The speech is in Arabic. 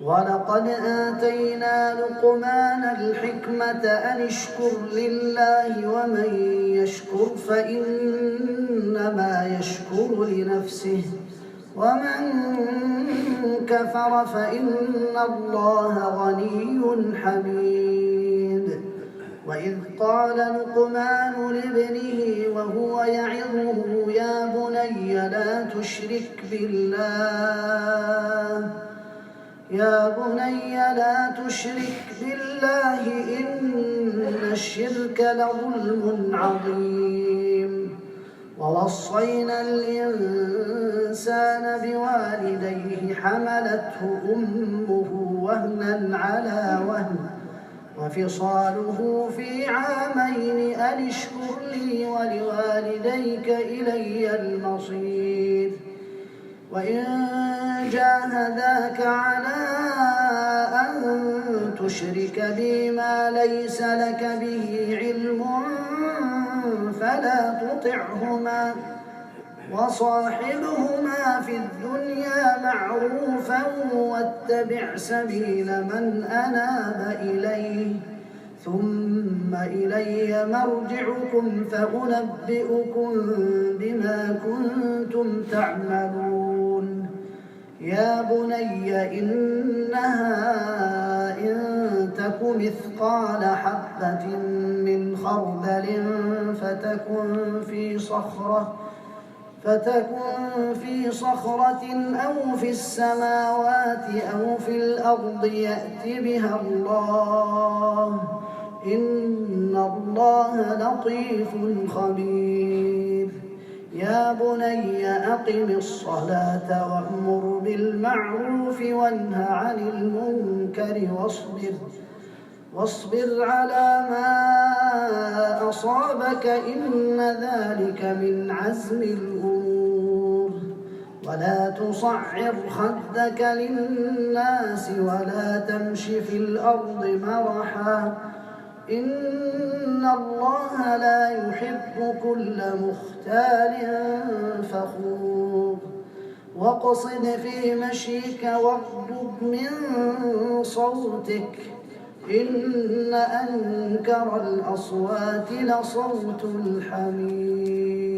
ولقد آتينا لقمان الحكمة أن اشكر لله ومن يشكر فإنما يشكر لنفسه ومن كفر فإن الله غني حميد. وإذ قال لقمان لابنه وهو يعظه يا بني لا تشرك بالله إن الشرك لظلم عظيم. ووصينا الإنسان بوالديه حملته أمه وهنا على وهن وفصاله في عامين أن اشكر لي ولوالديك إلي المصير. وإن جاهداك على أن تشرك بي ما ليس لك به علم فلا تطعهما وصاحبهما في الدنيا معروفا واتبع سبيل من أناب إليه ثم إلي مرجعكم فأنبئكم بما كنتم تعملون. يا بني إنها إن تك مثقال حبة من خردل فتكن في صخرة أو في السماوات أو في الأرض يأت بها الله إن الله لطيف خبير. يا بني أقم الصلاة وأمر بالمعروف وانه عن المنكر واصبر على ما أصابك إن ذلك من عزم الأمور. ولا تصعر خدك للناس ولا تمش في الأرض مرحا إن الله لا يحب كل مختال فخور. واقصد في مشيك واغضض من صوتك إن أنكر الأصوات لصوت الحمير.